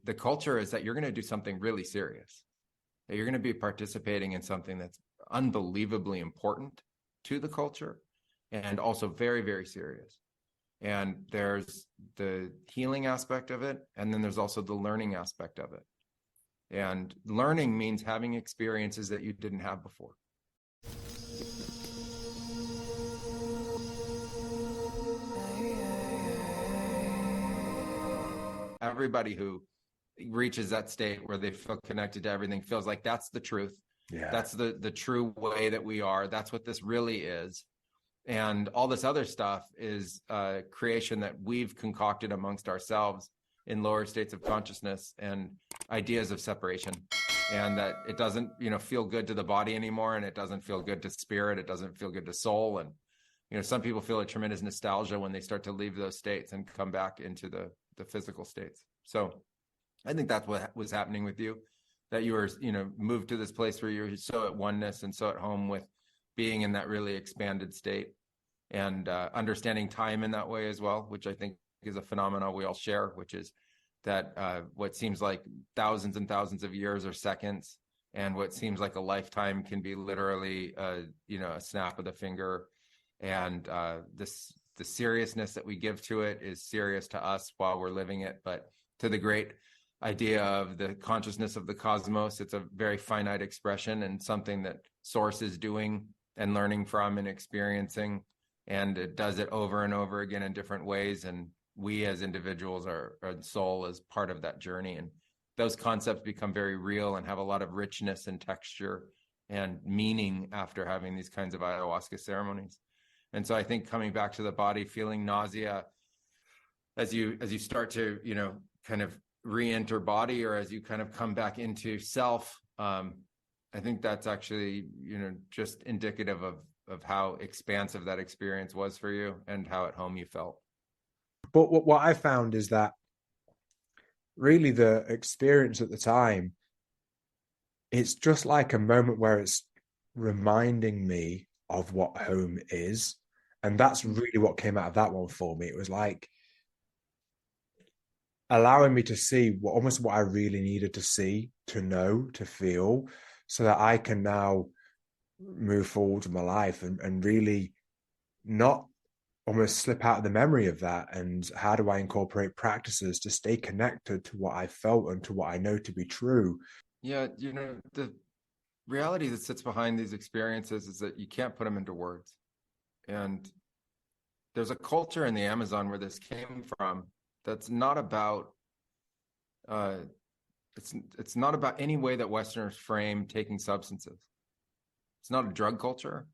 the culture is that you're going to do something really serious, that you're going to be participating in something that's unbelievably important to the culture and also very, very serious. And there's the healing aspect of it, and then there's also the learning aspect of it. And learning means having experiences that you didn't have before. Everybody who reaches that state where they feel connected to everything feels like that's the truth. Yeah. That's the true way that we are. That's what this really is. And all this other stuff is creation that we've concocted amongst ourselves in lower states of consciousness and ideas of separation. And that it doesn't, feel good to the body anymore, and it doesn't feel good to spirit. It doesn't feel good to soul. And, some people feel a tremendous nostalgia when they start to leave those states and come back into the physical states. So I think that's what was happening with you, that you were, moved to this place where you're so at oneness and so at home with being in that really expanded state, and understanding time in that way as well, which I think is a phenomenon we all share, which is that what seems like thousands and thousands of years are seconds, and what seems like a lifetime can be literally, a snap of the finger. And the seriousness that we give to it is serious to us while we're living it, but to the great idea of the consciousness of the cosmos, it's a very finite expression and something that Source is doing and learning from and experiencing, and it does it over and over again in different ways. And we as individuals are soul as part of that journey, and those concepts become very real and have a lot of richness and texture and meaning after having these kinds of ayahuasca ceremonies. And so I think coming back to the body, feeling nausea as you start to, kind of re-enter body, or as you kind of come back into self, I think that's actually, just indicative of how expansive that experience was for you and how at home you felt. But what I found is that really the experience at the time, it's just like a moment where it's reminding me of what home is. And that's really what came out of that one for me. It was like allowing me to see almost what I really needed to see, to know, to feel, so that I can now move forward with my life and really not almost slip out of the memory of that. And how do I incorporate practices to stay connected to what I felt and to what I know to be true? Yeah, the reality that sits behind these experiences is that you can't put them into words. And there's a culture in the Amazon where this came from that's not about it's not about any way that Westerners frame taking substances. It's not a drug culture,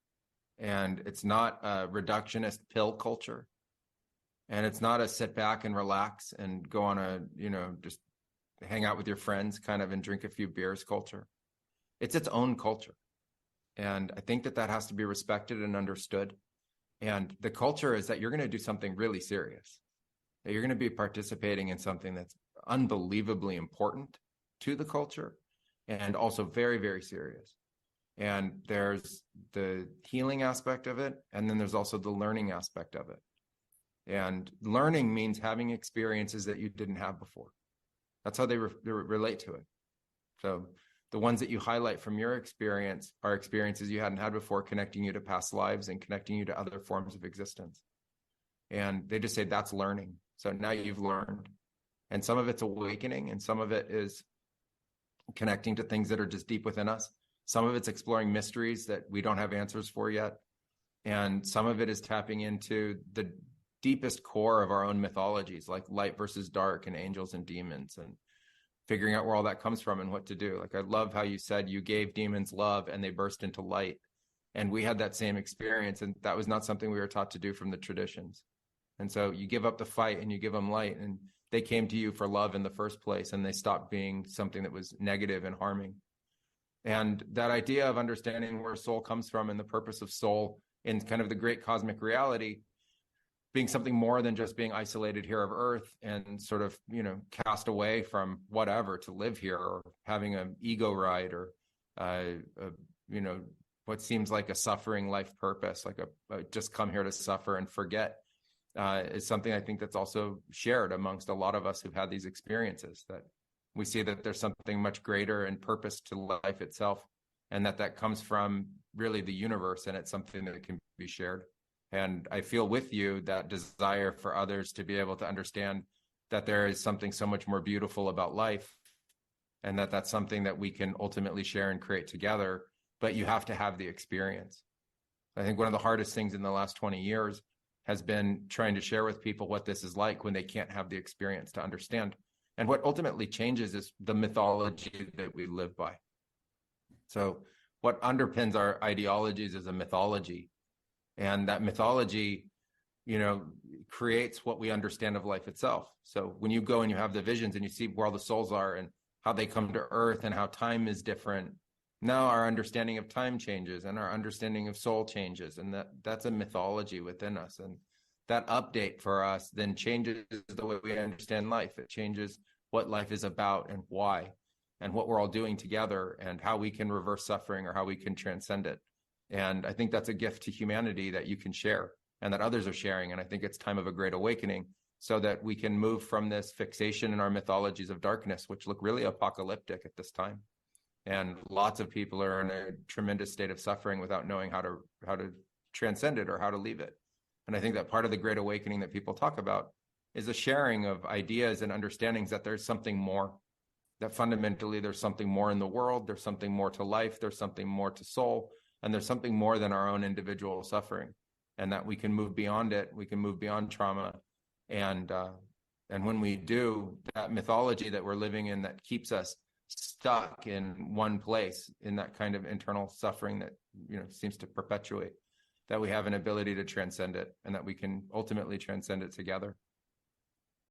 and it's not a reductionist pill culture, and it's not a sit back and relax and go on a just hang out with your friends kind of and drink a few beers culture. It's its own culture, and I think that has to be respected and understood. And the culture is that you're going to do something really serious, that you're going to be participating in something that's unbelievably important to the culture and also very, very serious. And there's the healing aspect of it, and then there's also the learning aspect of it. And learning means having experiences that you didn't have before. That's how they relate to it. So the ones that you highlight from your experience are experiences you hadn't had before, connecting you to past lives and connecting you to other forms of existence. And they just say that's learning. So now you've learned. And some of it's awakening, and some of it is connecting to things that are just deep within us. Some of it's exploring mysteries that we don't have answers for yet. And some of it is tapping into the deepest core of our own mythologies, like light versus dark and angels and demons, and figuring out where all that comes from and what to do. Like, I love how you said you gave demons love and they burst into light. And we had that same experience, and that was not something we were taught to do from the traditions. And so you give up the fight and you give them light, and they came to you for love in the first place, and they stopped being something that was negative and harming. And that idea of understanding where soul comes from and the purpose of soul in kind of the great cosmic reality being something more than just being isolated here of Earth and sort of, cast away from whatever to live here, or having an ego ride, or, what seems like a suffering life purpose, like a just come here to suffer and forget, is something I think that's also shared amongst a lot of us who've had these experiences, that We see that there's something much greater and purpose to life itself, and that comes from really the universe, and it's something that can be shared. And I feel with you that desire for others to be able to understand that there is something so much more beautiful about life, and that's something that we can ultimately share and create together, but you have to have the experience. I think one of the hardest things in the last 20 years has been trying to share with people what this is like when they can't have the experience to understand. And what ultimately changes is the mythology that we live by. So what underpins our ideologies is a mythology. And that mythology, creates what we understand of life itself. So when you go and you have the visions and you see where all the souls are and how they come to earth and how time is different, now our understanding of time changes and our understanding of soul changes. And that's a mythology within us. And that update for us then changes the way we understand life. It changes what life is about and why, and what we're all doing together, and how we can reverse suffering or how we can transcend it. And I think that's a gift to humanity that you can share and that others are sharing. And I think it's time of a great awakening so that we can move from this fixation in our mythologies of darkness, which look really apocalyptic at this time. And lots of people are in a tremendous state of suffering without knowing how to transcend it or how to leave it. And I think that part of the great awakening that people talk about is a sharing of ideas and understandings that there's something more, that fundamentally there's something more in the world, there's something more to life, there's something more to soul, and there's something more than our own individual suffering, and that we can move beyond it, we can move beyond trauma. And when we do, that mythology that we're living in that keeps us stuck in one place, in that kind of internal suffering that seems to perpetuate, that we have an ability to transcend it, and that we can ultimately transcend it together.